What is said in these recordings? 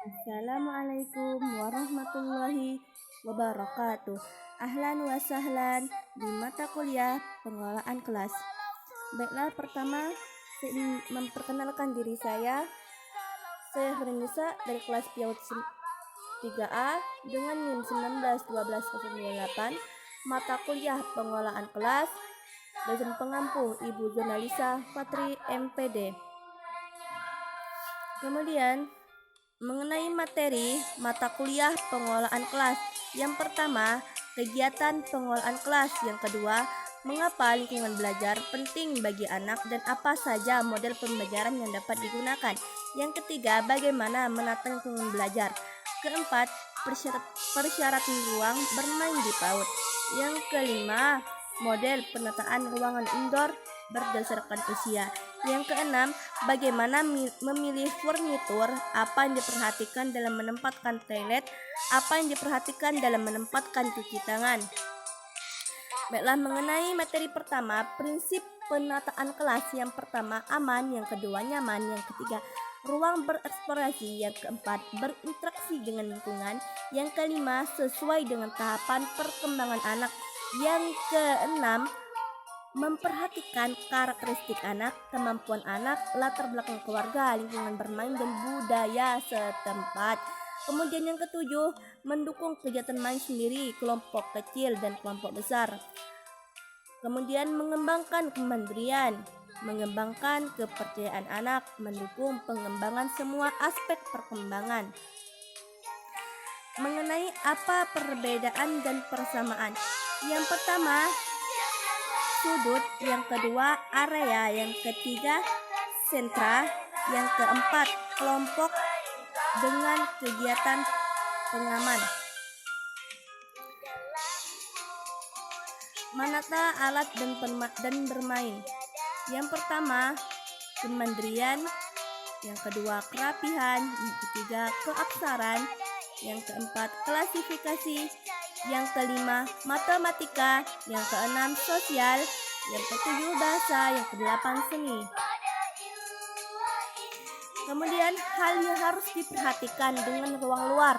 Assalamualaikum warahmatullahi wabarakatuh. Ahlan wa sahlan di mata kuliah pengelolaan kelas. Baiklah, pertama saya ingin memperkenalkan diri saya. Saya Fernisa dari kelas PAUD 3A dengan NIM 1912098, mata kuliah pengelolaan kelas, dosen pengampu Ibu Zonalisa Fatri MPD. Kemudian mengenai materi mata kuliah pengelolaan kelas. Yang pertama, kegiatan pengelolaan kelas. Yang kedua, mengapa lingkungan belajar penting bagi anak dan apa saja model pembelajaran yang dapat digunakan. Yang ketiga, bagaimana menata lingkungan belajar. Keempat, persyaratan ruang bermain di PAUD. Yang kelima, model penataan ruangan indoor berdasarkan usia. Yang keenam, bagaimana memilih furnitur, apa yang diperhatikan dalam menempatkan toilet, apa yang diperhatikan dalam menempatkan cuci tangan. Baiklah, mengenai materi pertama, prinsip penataan kelas. Yang pertama, aman. Yang kedua, nyaman. Yang ketiga, ruang bereksplorasi. Yang keempat, berinteraksi dengan lingkungan. Yang kelima, sesuai dengan tahapan perkembangan anak. Yang keenam, memperhatikan karakteristik anak, kemampuan anak, latar belakang keluarga, lingkungan bermain, dan budaya setempat. Kemudian yang ketujuh, mendukung kegiatan main sendiri, kelompok kecil, dan kelompok besar. Kemudian mengembangkan kemandirian, mengembangkan kepercayaan anak, mendukung pengembangan semua aspek perkembangan. Mengenai apa perbedaan dan persamaan. Yang pertama, sudut. Yang kedua, area. Yang ketiga, sentra. Yang keempat, kelompok dengan kegiatan pengaman. Menata alat dan bermain. Yang pertama, kemandirian. Yang kedua, kerapihan. Yang ketiga, keabsaran. Yang keempat, klasifikasi. Yang kelima, matematika. Yang keenam, sosial. Yang ketujuh, bahasa. Yang kedelapan, seni. Kemudian hal yang harus diperhatikan dengan ruang luar.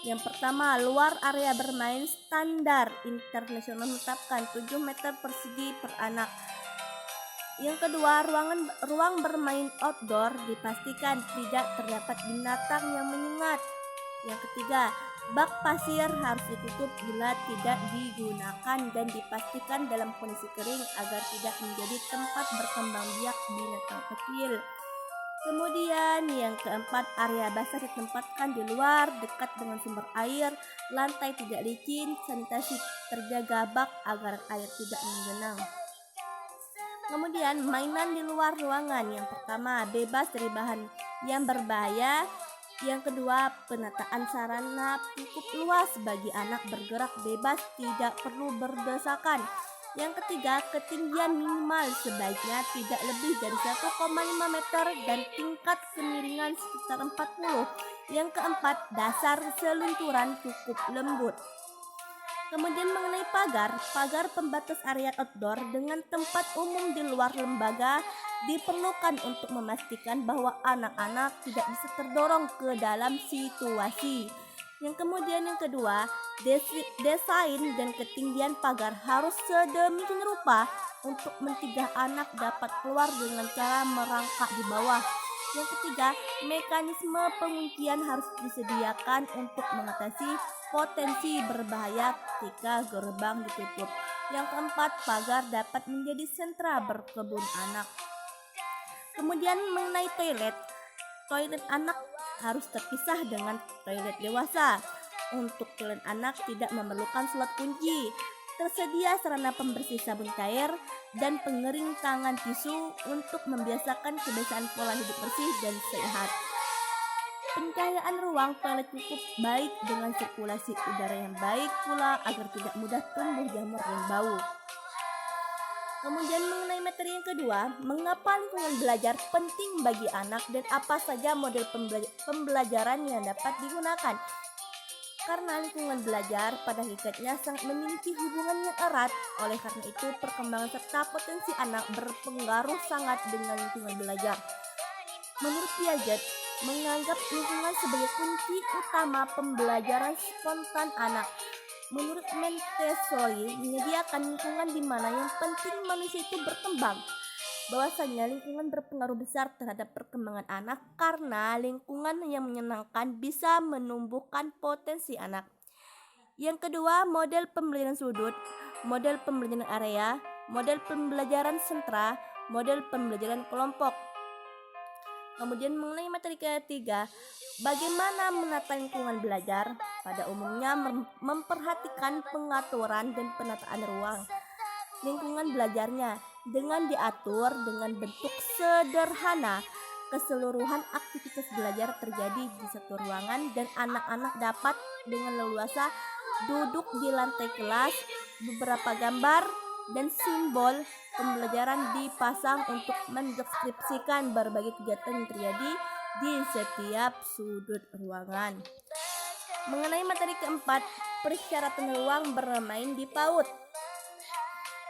Yang pertama, luar area bermain standar internasional menetapkan 7 meter persegi per anak. Yang kedua, ruang bermain outdoor dipastikan tidak terdapat binatang yang menyengat. Yang ketiga, bak pasir harus ditutup bila tidak digunakan dan dipastikan dalam kondisi kering agar tidak menjadi tempat berkembang biak binatang kecil. Kemudian yang keempat, area basah ditempatkan di luar dekat dengan sumber air, lantai tidak licin, sanitasi terjaga bak agar air tidak menggenang. Kemudian mainan di luar ruangan. Yang pertama, bebas dari bahan yang berbahaya. Yang kedua, penataan sarana cukup luas bagi anak bergerak bebas, tidak perlu berdesakan. Yang ketiga, ketinggian minimal sebaiknya tidak lebih dari 1,5 meter dan tingkat kemiringan sekitar 40. Yang keempat, dasar seluncuran cukup lembut. Kemudian mengenai pagar pembatas area outdoor dengan tempat umum di luar lembaga diperlukan untuk memastikan bahwa anak-anak tidak bisa terdorong ke dalam situasi. Yang kemudian yang kedua, desain dan ketinggian pagar harus sedemikian rupa untuk mencegah anak dapat keluar dengan cara merangkak di bawah. Yang ketiga, mekanisme penguncian harus disediakan untuk mengatasi potensi berbahaya ketika gerbang ditutup. Yang keempat, pagar dapat menjadi sentra berkebun anak. Kemudian mengenai toilet anak harus terpisah dengan toilet dewasa. Untuk toilet anak tidak memerlukan slot kunci. Tersedia sarana pembersih sabun cair dan pengering tangan tisu untuk membiasakan kebiasaan pola hidup bersih dan sehat. Pencahayaan ruang toilet cukup baik dengan sirkulasi udara yang baik pula agar tidak mudah tumbuh jamur dan bau. Kemudian mengenai materi yang kedua, mengapa lingkungan belajar penting bagi anak dan apa saja model pembelajaran yang dapat digunakan. Karena lingkungan belajar pada hakikatnya sangat memiliki hubungan yang erat. Oleh karena itu, perkembangan serta potensi anak berpengaruh sangat dengan lingkungan belajar. Menurut Piaget, menganggap lingkungan sebagai kunci utama pembelajaran spontan anak. Menurut Montessori, menyediakan lingkungan di mana yang penting manusia itu berkembang. Bahwasanya lingkungan berpengaruh besar terhadap perkembangan anak karena lingkungan yang menyenangkan bisa menumbuhkan potensi anak. Yang kedua, model pembelajaran sudut, model pembelajaran area, model pembelajaran sentra, model pembelajaran kelompok. Kemudian mengenai materi ketiga, bagaimana menata lingkungan belajar? Pada umumnya memperhatikan pengaturan dan penataan ruang lingkungan belajarnya dengan diatur dengan bentuk sederhana. Keseluruhan aktivitas belajar terjadi di satu ruangan dan anak-anak dapat dengan leluasa duduk di lantai kelas. Beberapa gambar dan simbol pembelajaran dipasang untuk mendeskripsikan berbagai kegiatan yang terjadi di setiap sudut ruangan. Mengenai materi keempat, persyaratan ruang bermain di PAUD.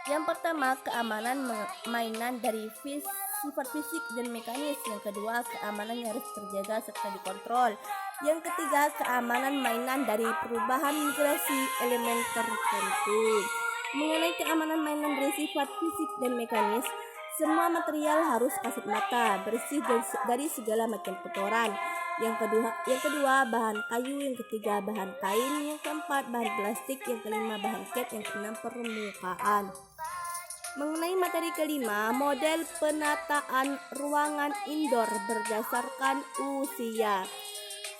Yang pertama, keamanan mainan dari sifat fisik dan mekanis. Yang kedua, keamanan yang harus terjaga serta dikontrol. Yang ketiga, keamanan mainan dari perubahan migrasi elemen tertentu. Mengenai keamanan mainan dari sifat fisik dan mekanis, semua material harus kasat mata, bersih dari segala macam kotoran. Yang kedua bahan kayu, yang ketiga bahan kain, yang keempat bahan plastik, yang kelima bahan cat, yang keenam permukaan. Mengenai materi kelima, model penataan ruangan indoor berdasarkan usia.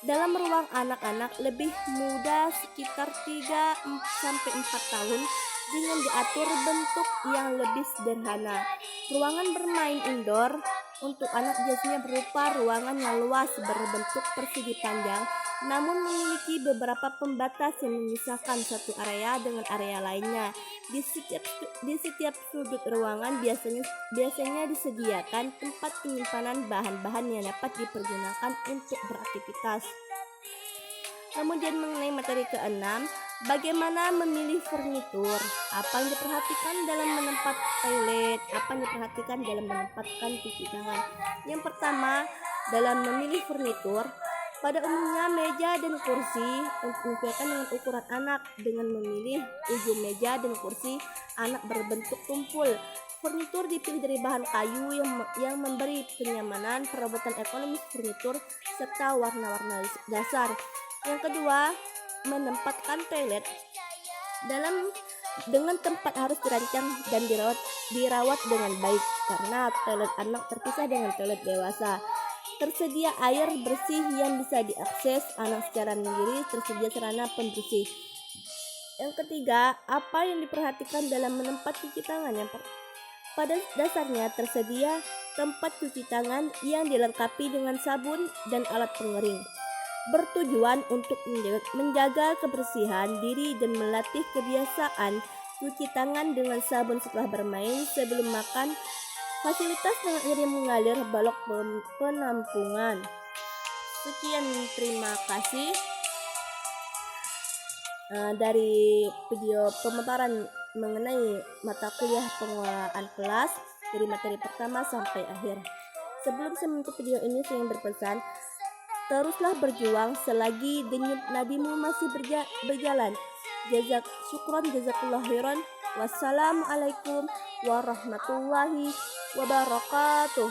Dalam ruang anak-anak lebih muda sekitar 3-4 tahun dengan diatur bentuk yang lebih sederhana. Ruangan bermain indoor untuk anak biasanya berupa ruangan yang luas berbentuk persegi panjang, namun memiliki beberapa pembatas yang memisahkan satu area dengan area lainnya. Di setiap sudut ruangan biasanya disediakan tempat penyimpanan bahan-bahan yang dapat dipergunakan untuk beraktivitas. Kemudian mengenai materi keenam, bagaimana memilih furnitur? Apa yang diperhatikan dalam menempatkan toilet? Apa yang diperhatikan dalam menempatkan cuci tangan? Yang pertama, dalam memilih furnitur, pada umumnya meja dan kursi menyesuaikan dengan ukuran anak dengan memilih ujung meja dan kursi anak berbentuk tumpul. Furnitur dipilih dari bahan kayu yang memberi kenyamanan, perabotan ekonomis furnitur, serta warna-warna dasar. Yang kedua, menempatkan toilet dengan tempat harus dirancang dan dirawat dengan baik karena toilet anak terpisah dengan toilet dewasa. Tersedia air bersih yang bisa diakses anak secara mandiri, tersedia sarana pembersih. Yang ketiga, apa yang diperhatikan dalam menempat cuci tangan? Pada dasarnya tersedia tempat cuci tangan yang dilengkapi dengan sabun dan alat pengering, bertujuan untuk menjaga kebersihan diri dan melatih kebiasaan cuci tangan dengan sabun setelah bermain, sebelum makan. Fasilitas dengan air yang mengalir, balok penampungan. Sekian, terima kasih dari video pemaparan mengenai mata kuliah pengelolaan kelas dari materi pertama sampai akhir. Sebelum saya menutup video ini, saya ingin berpesan, teruslah berjuang selagi denyut nadimu masih berjalan. Syukron jazakallah khairan. Wassalamualaikum warahmatullahi wabarakatuh.